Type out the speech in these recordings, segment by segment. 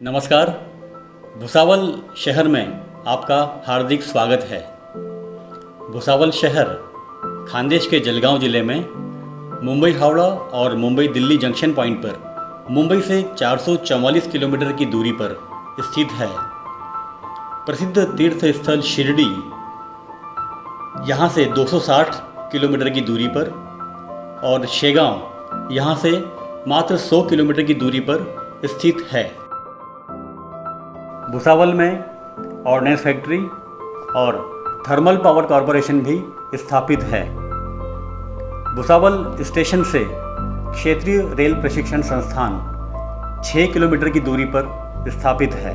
नमस्कार। भुसावल शहर में आपका हार्दिक स्वागत है। भुसावल शहर खानदेश के जलगांव ज़िले में मुंबई हावड़ा और मुंबई दिल्ली जंक्शन पॉइंट पर मुंबई से 444 किलोमीटर की दूरी पर स्थित है। प्रसिद्ध तीर्थ स्थल शिरडी यहाँ से 260 किलोमीटर की दूरी पर और शेगांव यहाँ से मात्र 100 किलोमीटर की दूरी पर स्थित है। भुसावल में ऑर्डिनेंस फैक्ट्री और थर्मल पावर कॉरपोरेशन भी स्थापित है। भुसावल स्टेशन से क्षेत्रीय रेल प्रशिक्षण संस्थान 6 किलोमीटर की दूरी पर स्थापित है।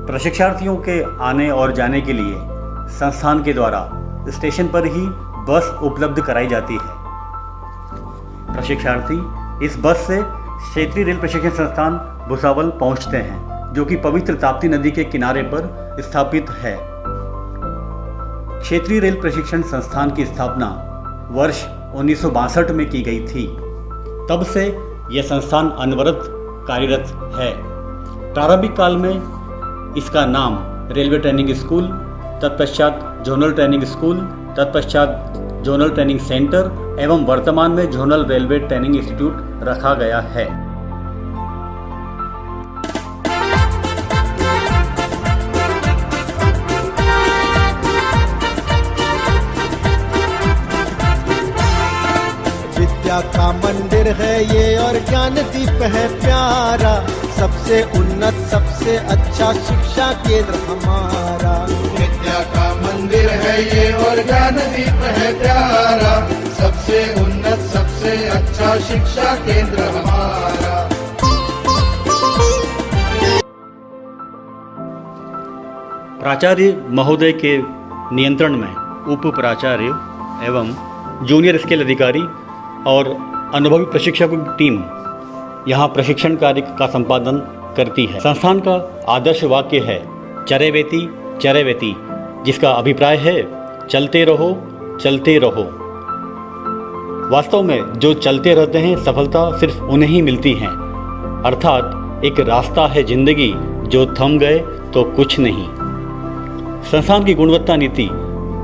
प्रशिक्षार्थियों के आने और जाने के लिए संस्थान के द्वारा स्टेशन पर ही बस उपलब्ध कराई जाती है। प्रशिक्षार्थी इस बस से क्षेत्रीय रेल प्रशिक्षण संस्थान भुसावल पहुंचते हैं, जो कि पवित्र ताप्ती नदी के किनारे पर स्थापित है। क्षेत्रीय रेल प्रशिक्षण संस्थान की स्थापना वर्ष 1962 में की गई थी। तब से यह संस्थान अनवरत कार्यरत है। प्रारंभिक काल में इसका नाम रेलवे ट्रेनिंग स्कूल, तत्पश्चात जोनल ट्रेनिंग स्कूल, तत्पश्चात जोनल ट्रेनिंग सेंटर एवं वर्तमान में जोनल रेलवे ट्रेनिंग इंस्टीट्यूट रखा गया है। विद्या का मंदिर है ये और ज्ञान दीप है प्यारा, सबसे उन्नत सबसे अच्छा शिक्षा केंद्र हमारा। विद्या का मंदिर है ये और ज्ञान दीप है प्यारा, सबसे उन्नत सबसे अच्छा शिक्षा केंद्र हमारा। प्राचार्य महोदय के नियंत्रण में उप प्राचार्य एवं जूनियर स्केल अधिकारी और अनुभवी प्रशिक्षकों की टीम यहाँ प्रशिक्षण कार्य का संपादन करती है। संस्थान का आदर्श वाक्य है चरैवेति चरैवेति, जिसका अभिप्राय है चलते रहो चलते रहो। वास्तव में जो चलते रहते हैं सफलता सिर्फ उन्हें ही मिलती है, अर्थात एक रास्ता है जिंदगी, जो थम गए तो कुछ नहीं। संस्थान की गुणवत्ता नीति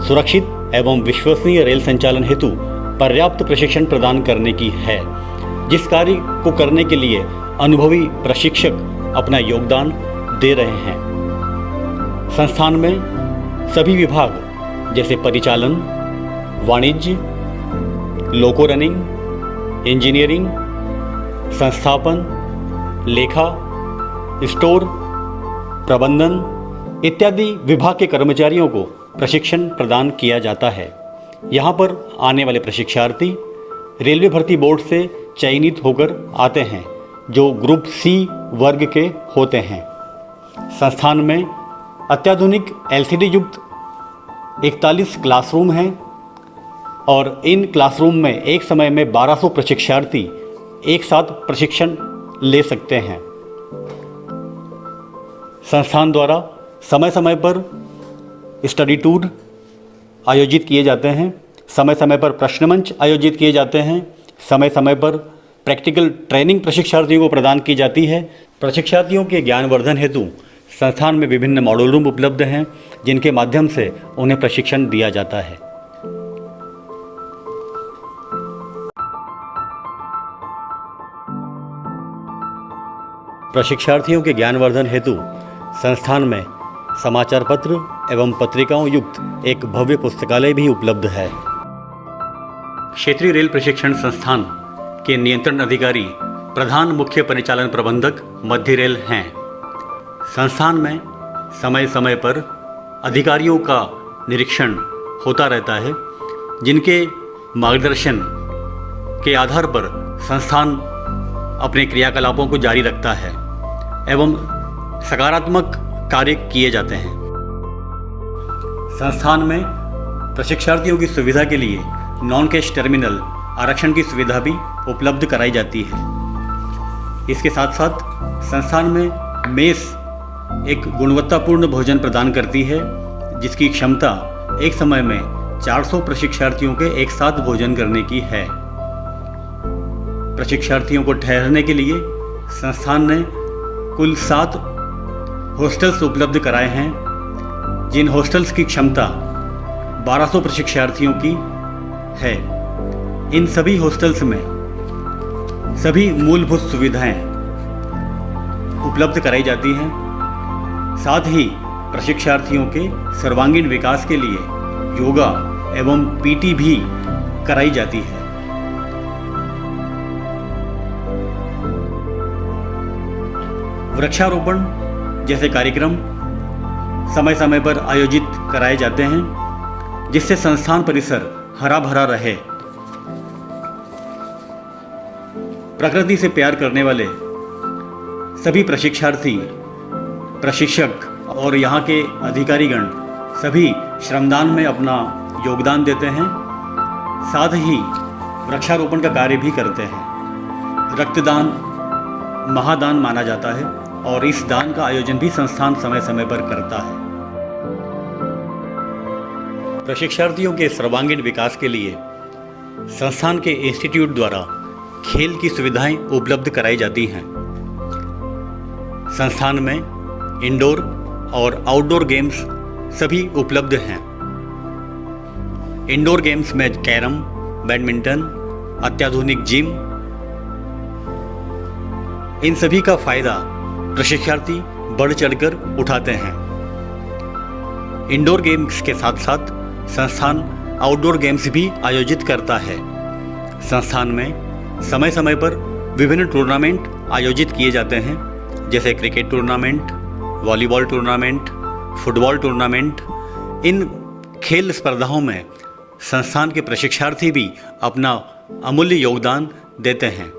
सुरक्षित एवं विश्वसनीय रेल संचालन हेतु पर्याप्त प्रशिक्षण प्रदान करने की है, जिस कार्य को करने के लिए अनुभवी प्रशिक्षक अपना योगदान दे रहे हैं। संस्थान में सभी विभाग जैसे परिचालन, वाणिज्य, लोको रनिंग, इंजीनियरिंग, संस्थापन, लेखा, स्टोर, प्रबंधन इत्यादि विभाग के कर्मचारियों को प्रशिक्षण प्रदान किया जाता है। यहाँ पर आने वाले प्रशिक्षार्थी रेलवे भर्ती बोर्ड से चयनित होकर आते हैं, जो ग्रुप सी वर्ग के होते हैं। संस्थान में अत्याधुनिक एलसीडी युक्त 41 क्लासरूम हैं और इन क्लासरूम में एक समय में 1200 प्रशिक्षार्थी एक साथ प्रशिक्षण ले सकते हैं। संस्थान द्वारा समय समय पर स्टडी टूर आयोजित किए जाते हैं, समय समय पर प्रश्न मंच आयोजित किए जाते हैं, समय समय पर प्रैक्टिकल ट्रेनिंग प्रशिक्षार्थियों को प्रदान की जाती है। प्रशिक्षार्थियों के ज्ञानवर्धन हेतु संस्थान में विभिन्न मॉडल रूम उपलब्ध हैं, जिनके माध्यम से उन्हें प्रशिक्षण दिया जाता है। प्रशिक्षार्थियों के ज्ञानवर्धन हेतु संस्थान में समाचार पत्र एवं पत्रिकाओं युक्त एक भव्य पुस्तकालय भी उपलब्ध है। क्षेत्रीय रेल प्रशिक्षण संस्थान के नियंत्रण अधिकारी प्रधान मुख्य परिचालन प्रबंधक मध्य रेल हैं। संस्थान में समय समय पर अधिकारियों का निरीक्षण होता रहता है, जिनके मार्गदर्शन के आधार पर संस्थान अपने क्रियाकलापों को जारी रखता है एवं सकारात्मक कार्य किए जाते हैं। संस्थान में प्रशिक्षार्थियों की सुविधा के लिए नॉन कैश टर्मिनल आरक्षण की सुविधा भी उपलब्ध कराई जाती है। इसके साथ साथ संस्थान में मेस एक गुणवत्तापूर्ण भोजन प्रदान करती है, जिसकी क्षमता एक समय में 400 प्रशिक्षार्थियों के एक साथ भोजन करने की है। प्रशिक्षार्थियों को ठहरने के लिए संस्थान ने कुल 7 हॉस्टल्स उपलब्ध कराए हैं, जिन हॉस्टल्स की क्षमता 1200 प्रशिक्षार्थियों की है। इन सभी हॉस्टल्स में सभी मूलभूत सुविधाएं उपलब्ध कराई जाती हैं। साथ ही प्रशिक्षार्थियों के सर्वांगीण विकास के लिए योगा एवं पीटी भी कराई जाती है। वृक्षारोपण जैसे कार्यक्रम समय समय पर आयोजित कराए जाते हैं, जिससे संस्थान परिसर हरा भरा रहे। प्रकृति से प्यार करने वाले सभी प्रशिक्षार्थी, प्रशिक्षक और यहाँ के अधिकारीगण सभी श्रमदान में अपना योगदान देते हैं। साथ ही वृक्षारोपण का कार्य भी करते हैं। रक्तदान महादान माना जाता है और इस दान का आयोजन भी संस्थान समय समय पर करता है। प्रशिक्षार्थियों के सर्वांगीण विकास के लिए संस्थान के इंस्टीट्यूट द्वारा खेल की सुविधाएं उपलब्ध कराई जाती हैं। संस्थान में इंडोर और आउटडोर गेम्स सभी उपलब्ध हैं। इंडोर गेम्स में कैरम, बैडमिंटन, अत्याधुनिक जिम, इन सभी का फायदा प्रशिक्षार्थी बढ़ चढ़कर उठाते हैं। इंडोर गेम्स के साथ साथ संस्थान आउटडोर गेम्स भी आयोजित करता है। संस्थान में समय समय पर विभिन्न टूर्नामेंट आयोजित किए जाते हैं, जैसे cricket tournament, volleyball tournament, football tournament. इन खेल स्पर्धाओं में संस्थान के प्रशिक्षार्थी भी अपना अमूल्य योगदान देते हैं।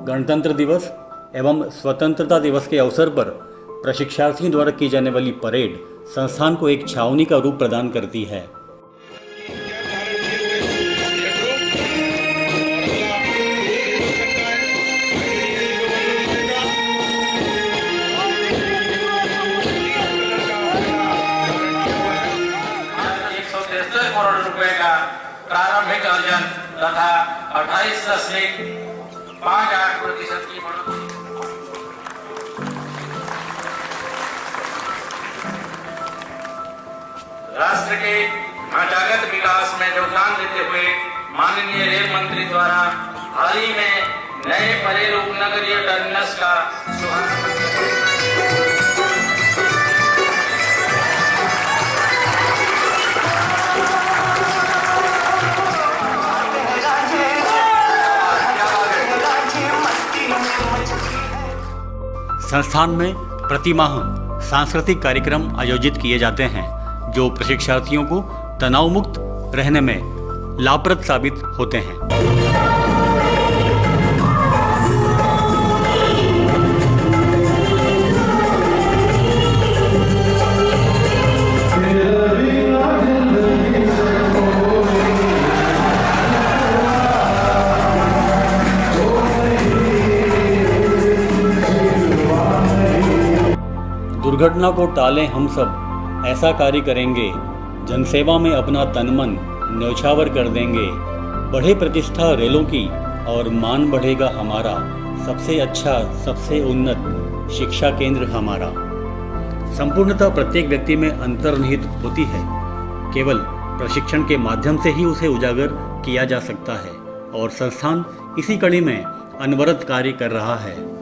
गणतंत्र दिवस एवं स्वतंत्रता दिवस के अवसर पर प्रशिक्षार्थियों द्वारा की जाने वाली परेड संस्थान को एक छावनी का रूप प्रदान करती है। करोड़ रुपए का प्रारंभिक अर्जन तथा 28.58% की बढ़ोतरी। राष्ट्र के ढांचागत विकास में योगदान देते हुए माननीय रेल मंत्री द्वारा हाल ही में नए परेल उपनगरीय टर्मिनस का शुभारंभ। संस्थान में प्रतिमाह सांस्कृतिक कार्यक्रम आयोजित किए जाते हैं, जो प्रशिक्षार्थियों को तनाव मुक्त रहने में लाभप्रद साबित होते हैं। दुर्घटना को टालें हम सब, ऐसा कार्य करेंगे, जनसेवा में अपना तन मन न्यौछावर कर देंगे। बढ़े प्रतिष्ठा रेलों की और मान बढ़ेगा हमारा, सबसे अच्छा सबसे उन्नत शिक्षा केंद्र हमारा। संपूर्णता प्रत्येक व्यक्ति में अंतर्निहित होती है, केवल प्रशिक्षण के माध्यम से ही उसे उजागर किया जा सकता है और संस्थान इसी कड़ी में अनवरत कार्य कर रहा है।